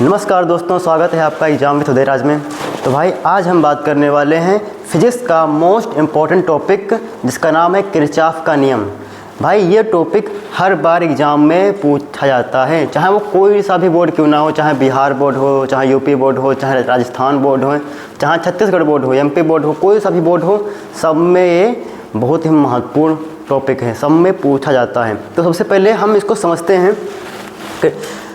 नमस्कार दोस्तों, स्वागत है आपका एग्जाम विद उदयराज में। तो भाई आज हम बात करने वाले हैं फिजिक्स का मोस्ट इम्पॉर्टेंट टॉपिक जिसका नाम है किरचॉफ का नियम। भाई ये टॉपिक हर बार एग्ज़ाम में पूछा जाता है, चाहे वो कोई सा भी बोर्ड क्यों ना हो, चाहे बिहार बोर्ड हो, चाहे यूपी बोर्ड हो, चाहे राजस्थान बोर्ड हो, चाहे छत्तीसगढ़ बोर्ड हो, एमपी बोर्ड हो, कोई सा भी बोर्ड हो, सब में ये बहुत ही महत्वपूर्ण टॉपिक है, सब में पूछा जाता है। तो सबसे पहले हम इसको समझते हैं।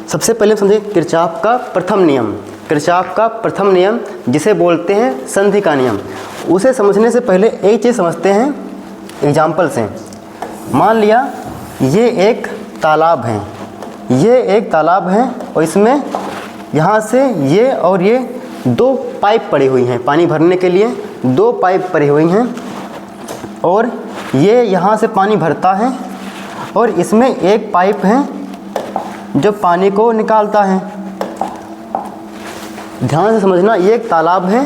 सबसे पहले समझें किरचॉफ का प्रथम नियम। किरचॉफ का प्रथम नियम जिसे बोलते हैं संधि का नियम। उसे समझने से पहले एक चीज़ समझते हैं एग्जाम्पल से। मान लिया ये एक तालाब है, ये एक तालाब है और इसमें यहाँ से ये और ये दो पाइप पड़ी हुई हैं, पानी भरने के लिए दो पाइप पड़ी हुई हैं और ये यहाँ से पानी भरता है और इसमें एक पाइप है जो पानी को निकालता है। ध्यान से समझना, ये एक तालाब है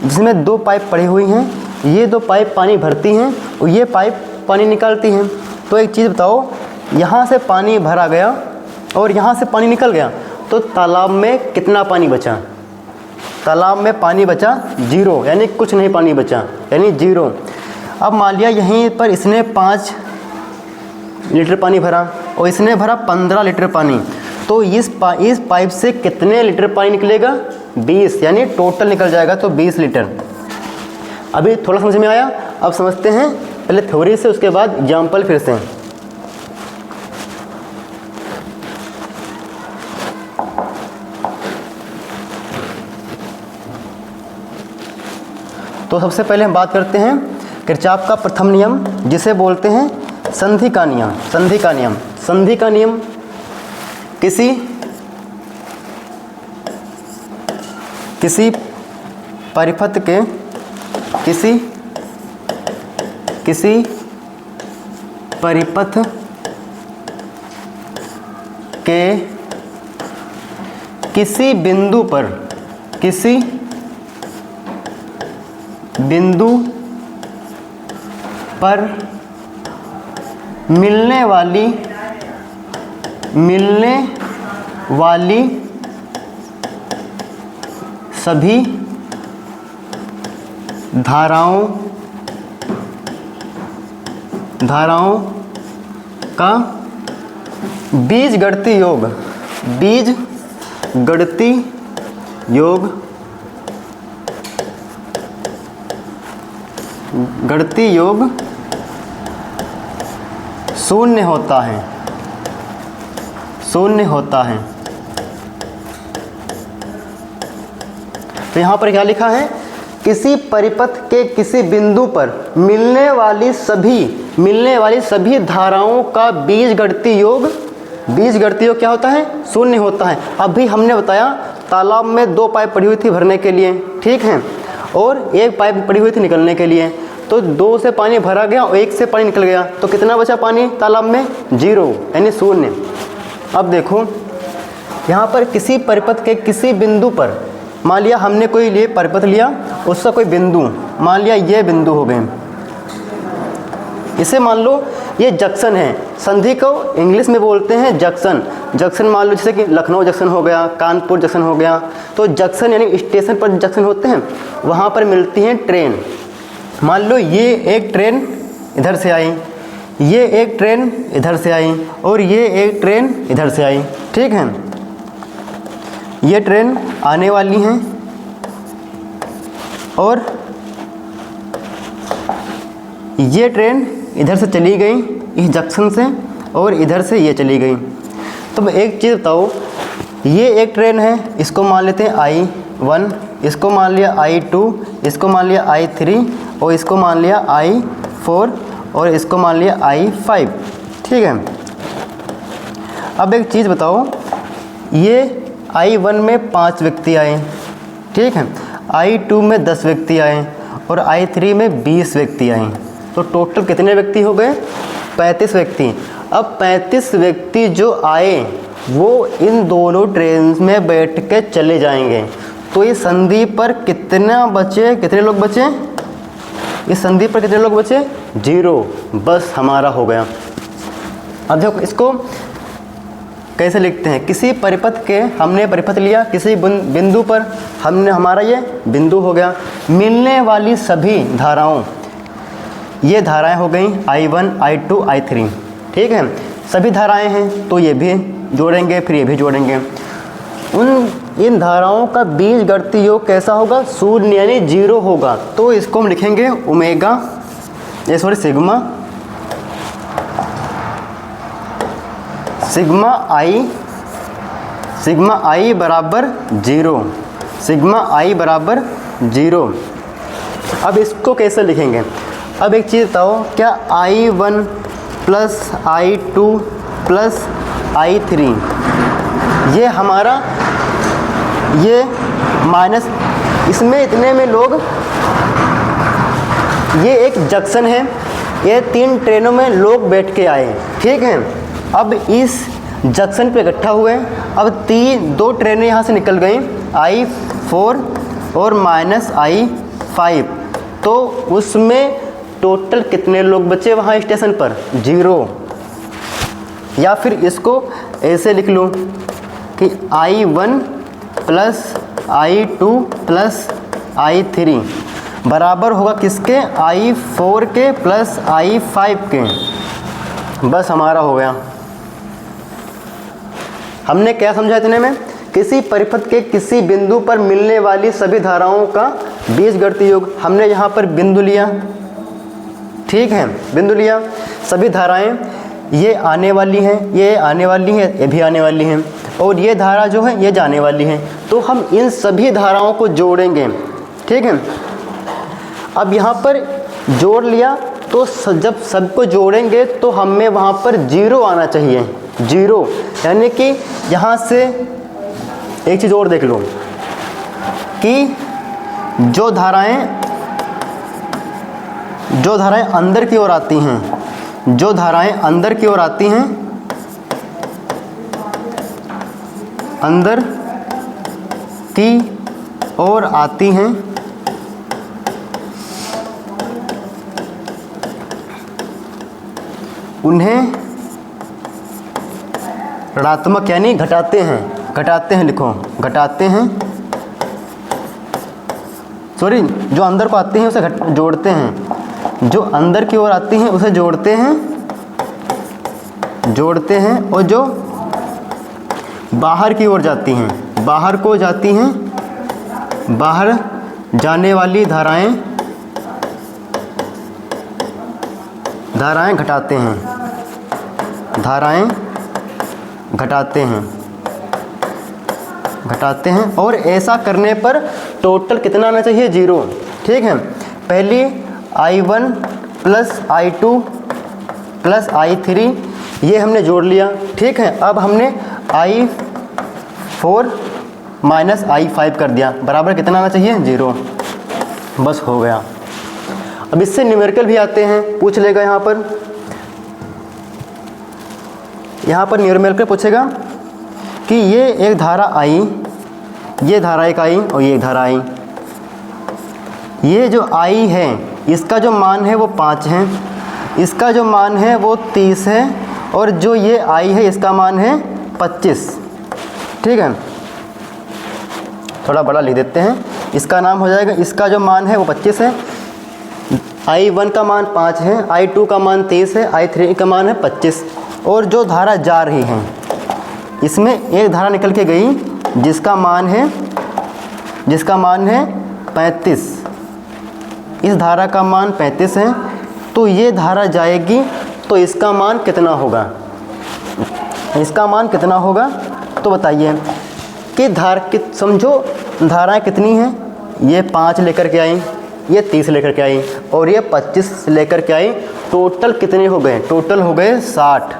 जिसमें दो पाइप पड़ी हुई हैं, ये दो पाइप पानी भरती हैं और ये पाइप पानी निकालती हैं। तो एक चीज़ बताओ, यहाँ से पानी भरा गया और यहाँ से पानी निकल गया, तो तालाब में कितना पानी बचा? तालाब में पानी बचा 0, यानी कुछ नहीं पानी बचा, यानी 0। अब मान लिया यहीं पर इसने 5 लीटर पानी भरा और इसने भरा 15 लीटर पानी, तो इस पाइप से कितने लीटर पानी निकलेगा? 20, यानी टोटल निकल जाएगा तो 20 लीटर। अभी थोड़ा समझ में आया? अब समझते हैं पहले थ्योरी से, उसके बाद एग्जाम्पल फिर से। तो सबसे पहले हम बात करते हैं किरचॉफ का प्रथम नियम जिसे बोलते हैं संधि का नियम। संधि का नियम, संधि का नियम किसी परिपथ के किसी परिपथ के किसी बिंदु पर मिलने वाली सभी धाराओं का बीजगणितीय योग शून्य होता है। तो यहाँ पर क्या लिखा है? किसी परिपथ के किसी बिंदु पर मिलने वाली सभी धाराओं का बीजगणितीय योग क्या होता है? शून्य होता है। अभी हमने बताया तालाब में दो पाइप पड़ी हुई थी भरने के लिए, ठीक है, और एक पाइप पड़ी हुई थी निकलने के लिए। तो 2 से पानी भरा गया और 1 से पानी निकल गया, तो कितना बचा पानी तालाब में? 0, यानी 0। अब देखो यहाँ पर किसी परिपथ के किसी बिंदु पर, मान लिया हमने कोई लिए परिपथ लिया, उसका कोई बिंदु, मान लिया ये बिंदु हो गए, इसे मान लो ये जंक्शन है। संधि को इंग्लिश में बोलते हैं जंक्शन। जंक्शन मान लो जैसे कि लखनऊ जंक्शन हो गया, कानपुर जंक्शन हो गया। तो जंक्शन यानी स्टेशन पर जंक्शन होते हैं, वहाँ पर मिलती हैं ट्रेन। मान लो ये एक ट्रेन इधर से आई, ये एक ट्रेन इधर से आई और ये एक ट्रेन इधर से आई, ठीक है। ये ट्रेन आने वाली हैं और ये ट्रेन इधर से चली गई इस जंक्शन से और इधर से ये चली गई। तो एक चीज़ बताओ, ये एक ट्रेन है, इसको मान लेते हैं I1, इसको मान लिया I2, इसको मान लिया I3 और इसको मान लिया I4 और इसको मान लिया I5, ठीक है। अब एक चीज़ बताओ, ये I1 में 5 व्यक्ति आए, ठीक है, I2 में 10 व्यक्ति आए और I3 में 20 व्यक्ति आए, तो टोटल कितने व्यक्ति हो गए? 35 व्यक्ति। अब 35 व्यक्ति जो आए वो इन दोनों ट्रेन में बैठ के चले जाएंगे, तो इस संधि पर कितने लोग बचे? इस संधि पर कितने लोग बचे? 0, बस हमारा हो गया। अब देखो इसको कैसे लिखते हैं, किसी परिपथ के, हमने परिपथ लिया, किसी बिंदु पर हमने, हमारा ये बिंदु हो गया, मिलने वाली सभी धाराओं, ये धाराएं हो गई I1 I2 I3, ठीक है, सभी धाराएं हैं तो ये भी जोड़ेंगे, फिर ये भी जोड़ेंगे। इन धाराओं का बीजगणितीय योग कैसा होगा, शून्य यानी 0 होगा। तो इसको हम लिखेंगे सिग्मा I बराबर 0, सिग्मा I बराबर 0। अब इसको कैसे लिखेंगे, अब एक चीज़ बताओ, क्या I1 plus I2 plus I3 ये हमारा, ये माइनस, इसमें इतने में लोग, ये एक जंक्शन है, ये 3 ट्रेनों में लोग बैठ के आए, ठीक है। अब इस जंक्शन पे इकट्ठा हुए, अब 2 ट्रेनें यहाँ से निकल गई, I4 और माइनस I5, तो उसमें टोटल कितने लोग बचे वहाँ स्टेशन पर, 0। या फिर इसको ऐसे लिख लो कि I1 plus I2 plus I3 बराबर होगा किसके, I4 के प्लस I5 के। बस हमारा हो गया। हमने क्या समझा इतने में, किसी परिपथ के किसी बिंदु पर मिलने वाली सभी धाराओं का बीजगणितीय योग। हमने यहाँ पर बिंदु लिया, ठीक है, बिंदु लिया, सभी धाराएं, ये आने वाली हैं, ये आने वाली हैं, ये भी आने वाली हैं, और ये धारा जो है ये जाने वाली है। तो हम इन सभी धाराओं को जोड़ेंगे, ठीक है। अब यहाँ पर जोड़ लिया, तो जब सबको जोड़ेंगे तो हमें वहाँ पर 0 आना चाहिए, 0, यानी कि यहाँ से एक चीज़ और देख लो कि जो धाराएं अंदर की ओर आती हैं, जो धाराएं अंदर की ओर आती हैं, अंदर की ओर आती हैं, उन्हें ऋणात्मक यानी घटाते हैं, लिखो, घटाते हैं, सॉरी, जो अंदर को आती हैं उसे जोड़ते हैं, जो अंदर की ओर आती हैं उसे जोड़ते हैं, और जो बाहर की ओर जाती हैं, बाहर को जाती हैं, बाहर जाने वाली धाराएं घटाते हैं, और ऐसा करने पर टोटल कितना आना चाहिए, 0, ठीक है। पहली I1 plus I2 plus I3 ये हमने जोड़ लिया, ठीक है। अब हमने I4 माइनस I5 कर दिया, बराबर कितना आना चाहिए, 0, बस हो गया। अब इससे न्यूमेरिकल भी आते हैं, पूछ लेगा यहाँ पर न्यूमेरिकल पूछेगा कि ये एक धारा आई, ये धारा एक आई और ये एक धारा आई, ये जो आई है इसका जो मान है वो 5 है, इसका जो मान है वो 30 है, और जो ये आई है इसका मान है 25, ठीक है। थोड़ा बड़ा लिख देते हैं, इसका नाम हो जाएगा, इसका जो मान है वो 25 है, I1 का मान 5 है, I2 का मान 30 है, I3 का मान है 25, और जो धारा जा रही है इसमें एक धारा निकल के गई जिसका मान है 35, इस धारा का मान 35 है, तो ये धारा जाएगी तो इसका मान कितना होगा, तो बताइए कि समझो धाराएं कितनी हैं, ये 5 लेकर के आई, ये 30 लेकर के आई, और ये 25 लेकर के आई, टोटल कितने हो गए, टोटल हो गए 60,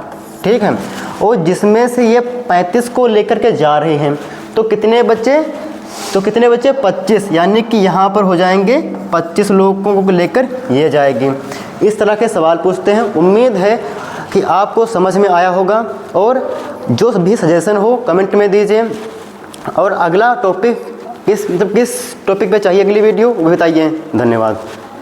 ठीक है। और जिसमें से ये 35 को लेकर के जा रहे हैं, तो कितने बचे, 25, यानी कि यहाँ पर हो जाएंगे 25 लोगों को लेकर ये जाएगी। इस तरह के सवाल पूछते हैं। उम्मीद है कि आपको समझ में आया होगा, और जो भी सजेशन हो कमेंट में दीजिए, और अगला टॉपिक किस टॉपिक पे चाहिए अगली वीडियो वो बताइए। धन्यवाद।